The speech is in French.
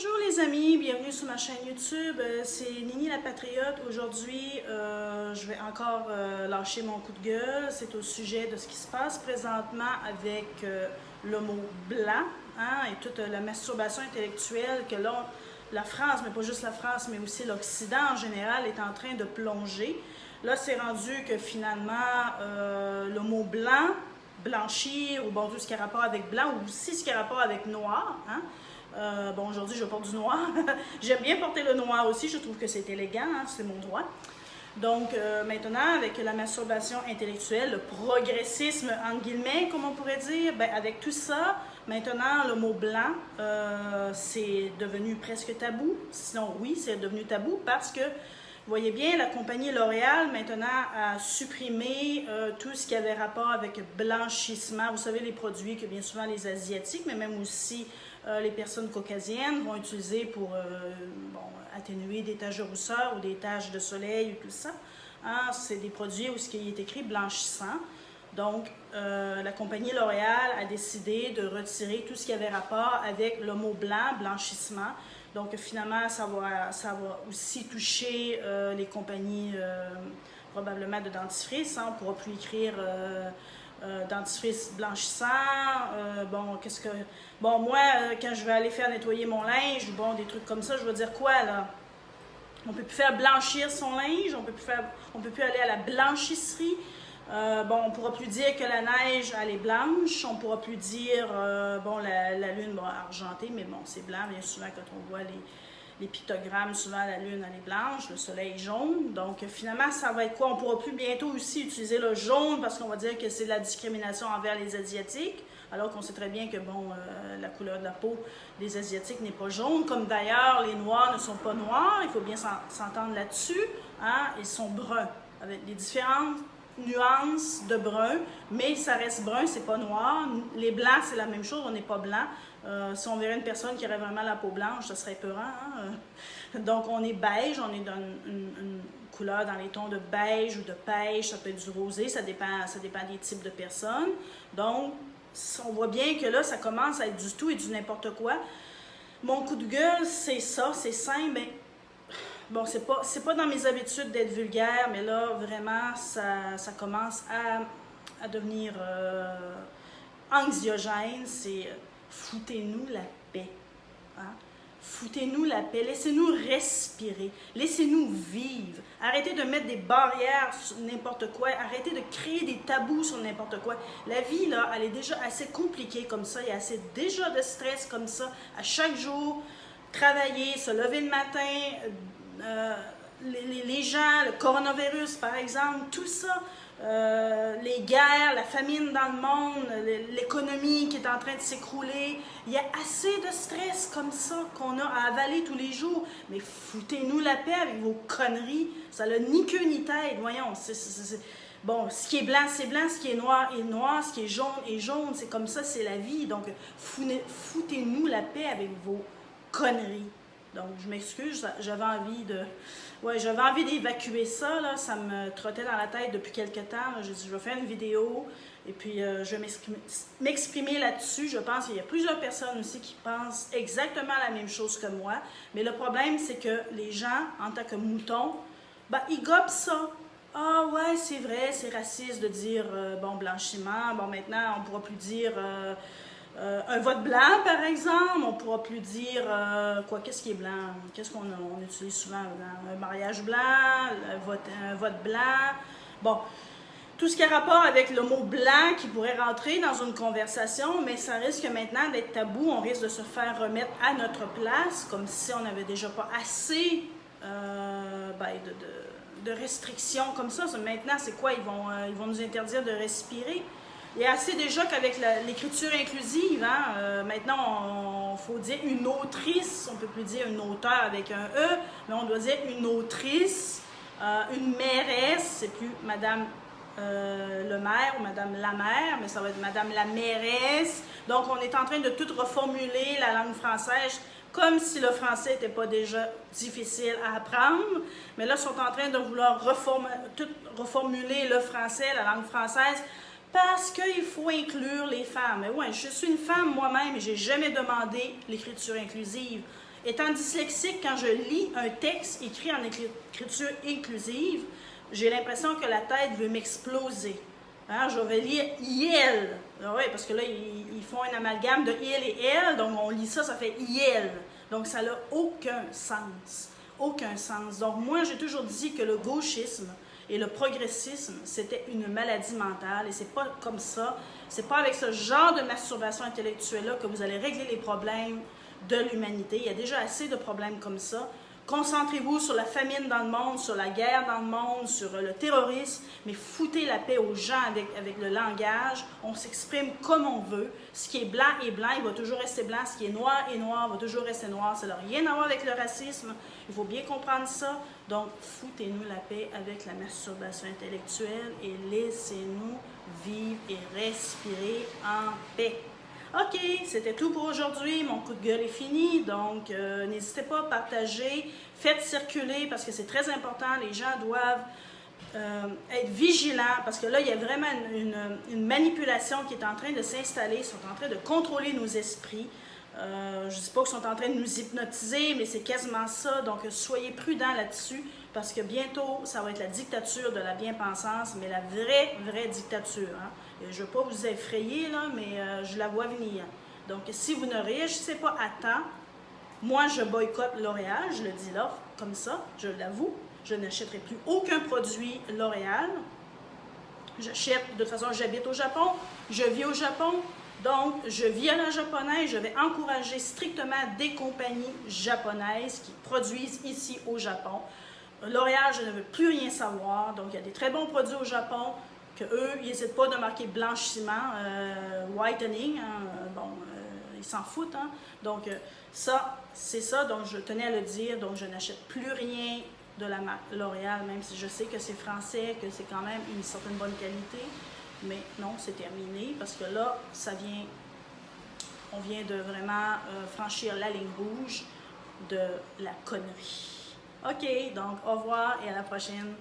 Bonjour les amis, bienvenue sur ma chaîne YouTube, c'est Nini la Patriote. Aujourd'hui, je vais encore lâcher mon coup de gueule. C'est au sujet de ce qui se passe présentement avec l'homo blanc et toute la masturbation intellectuelle que là, la France, mais pas juste la France, mais aussi l'Occident en général est en train de plonger. Là, c'est rendu que finalement, l'homo blanc, blanchir, ou bon, tout ce qui a rapport avec blanc, ou aussi ce qui a rapport avec noir, bon, aujourd'hui, je porte du noir. J'aime bien porter le noir aussi. Je trouve que c'est élégant, c'est mon droit. Donc, maintenant, avec la masturbation intellectuelle, le progressisme, entre guillemets, comme on pourrait dire, ben, avec tout ça, maintenant, le mot blanc, c'est devenu presque tabou. Sinon, oui, c'est devenu tabou parce que, vous voyez bien, la compagnie L'Oréal, maintenant, a supprimé tout ce qui avait rapport avec blanchissement. Vous savez, les produits que bien souvent les Asiatiques, mais même aussi les personnes caucasiennes vont utiliser pour bon, atténuer des taches de rousseur ou des taches de soleil ou tout ça. C'est des produits où ce qui est écrit blanchissant. Donc, la compagnie L'Oréal a décidé de retirer tout ce qui avait rapport avec le mot blanc, blanchissement. Donc, finalement, ça va aussi toucher les compagnies probablement de dentifrice. On ne pourra plus écrire dentifrice blanchissant. Bon, moi, quand je vais aller faire nettoyer mon linge, bon, des trucs comme ça, je vais dire quoi, là? On ne peut plus faire blanchir son linge, on peut plus aller à la blanchisserie. Bon, on ne pourra plus dire que la neige, elle est blanche. On ne pourra plus dire, bon, la lune, bon, argentée, mais bon, c'est blanc. Bien souvent, quand on voit les pictogrammes, souvent, la lune, elle est blanche, le soleil est jaune. Donc, finalement, ça va être quoi? On ne pourra plus bientôt aussi utiliser le jaune parce qu'on va dire que c'est de la discrimination envers les Asiatiques. Alors qu'on sait très bien que, bon, la couleur de la peau des Asiatiques n'est pas jaune. Comme d'ailleurs, les Noirs ne sont pas noirs. Il faut bien s'entendre là-dessus. Ils sont bruns, avec des différentes nuances de brun, mais ça reste brun, c'est pas noir. Les blancs, c'est la même chose, on n'est pas blanc. Si on verrait une personne qui aurait vraiment la peau blanche, ça serait épeurant. Donc, on est beige, on est dans une couleur dans les tons de beige ou de pêche, ça peut être du rosé, ça dépend des types de personnes. Donc, on voit bien que là, ça commence à être du tout et du n'importe quoi. Mon coup de gueule, c'est ça, c'est simple, mais bon, c'est pas dans mes habitudes d'être vulgaire, mais là, vraiment, ça commence à devenir anxiogène. C'est foutez-nous la paix. Foutez-nous la paix. Laissez-nous respirer. Laissez-nous vivre. Arrêtez de mettre des barrières sur n'importe quoi. Arrêtez de créer des tabous sur n'importe quoi. La vie, là, elle est déjà assez compliquée comme ça. Il y a assez déjà de stress comme ça. À chaque jour, travailler, se lever le matin, les gens, le coronavirus par exemple, tout ça, les guerres, la famine dans le monde, l'économie qui est en train de s'écrouler, il y a assez de stress comme ça qu'on a à avaler tous les jours. Mais foutez-nous la paix avec vos conneries, ça n'a ni queue ni tête, voyons. Bon, ce qui est blanc, c'est blanc, ce qui est noir est noir, ce qui est jaune, c'est comme ça, c'est la vie. Donc, foutez-nous la paix avec vos conneries. Donc, je m'excuse, j'avais envie d'évacuer ça, là, ça me trottait dans la tête depuis quelque temps. J'ai dit, je vais faire une vidéo et puis je vais m'exprimer là-dessus. Je pense qu'il y a plusieurs personnes aussi qui pensent exactement la même chose que moi. Mais le problème, c'est que les gens, en tant que moutons, ben, ils gobent ça. Ah ouais, c'est vrai, c'est raciste de dire, bon, blanchiment. Bon, maintenant, on ne pourra plus dire... un vote blanc, par exemple, on ne pourra plus dire qu'est-ce qui est blanc, qu'est-ce qu'on utilise souvent, un mariage blanc, un vote blanc. Bon, tout ce qui a rapport avec le mot blanc qui pourrait rentrer dans une conversation, mais ça risque maintenant d'être tabou, on risque de se faire remettre à notre place, comme si on n'avait déjà pas assez de restrictions comme ça. Maintenant, c'est quoi? Ils vont nous interdire de respirer. Il y a assez déjà qu'avec l'écriture inclusive, maintenant, il faut dire une autrice, on ne peut plus dire une auteure avec un E, mais on doit dire une autrice, une mairesse, c'est plus Madame le maire ou Madame la mère, mais ça va être Madame la mairesse. Donc, on est en train de tout reformuler la langue française comme si le français n'était pas déjà difficile à apprendre, mais là, ils sont en train de vouloir tout reformuler le français, la langue française, Parce qu'il faut inclure les femmes. Mais ouais, je suis une femme moi-même et je n'ai jamais demandé l'écriture inclusive. Étant dyslexique, quand je lis un texte écrit en écriture inclusive, j'ai l'impression que la tête veut m'exploser. Hein, je vais lire « IEL ». Oui, parce que là, ils font un amalgame de « il » et « elle », donc on lit ça, ça fait « IEL ». Donc ça n'a aucun sens. Aucun sens. Donc moi, j'ai toujours dit que le gauchisme et le progressisme, c'était une maladie mentale. Et c'est pas comme ça. C'est pas avec ce genre de masturbation intellectuelle-là que vous allez régler les problèmes de l'humanité. Il y a déjà assez de problèmes comme ça. Concentrez-vous sur la famine dans le monde, sur la guerre dans le monde, sur le terrorisme, mais foutez la paix aux gens avec le langage. On s'exprime comme on veut. Ce qui est blanc, il va toujours rester blanc. Ce qui est noir, va toujours rester noir. Ça n'a rien à voir avec le racisme. Il faut bien comprendre ça. Donc, foutez-nous la paix avec la masturbation intellectuelle et laissez-nous vivre et respirer en paix. OK, c'était tout pour aujourd'hui. Mon coup de gueule est fini. Donc, n'hésitez pas à partager. Faites circuler parce que c'est très important. Les gens doivent être vigilants parce que là, il y a vraiment une manipulation qui est en train de s'installer. Ils sont en train de contrôler nos esprits. Je ne dis pas qu'ils sont en train de nous hypnotiser, mais c'est quasiment ça. Donc, soyez prudents là-dessus parce que bientôt, ça va être la dictature de la bien-pensance, mais la vraie dictature. Hein. Je ne veux pas vous effrayer, là, mais je la vois venir. Donc, si vous ne réagissez pas à temps, moi, je boycotte L'Oréal, je le dis là, comme ça, je l'avoue. Je n'achèterai plus aucun produit L'Oréal. J'achète, de toute façon, j'habite au Japon, je vis au Japon, donc je vis à la japonaise, je vais encourager strictement des compagnies japonaises qui produisent ici au Japon. L'Oréal, je ne veux plus rien savoir, donc il y a des très bons produits au Japon, que eux, ils n'hésitent pas de marquer blanchissement, whitening, hein, ils s'en foutent, hein. Donc ça, c'est ça, donc je tenais à le dire, donc je n'achète plus rien de la marque L'Oréal, même si je sais que c'est français, que c'est quand même une certaine bonne qualité, mais non, c'est terminé, parce que là, on vient de vraiment franchir la ligne rouge de la connerie. OK, donc au revoir et à la prochaine.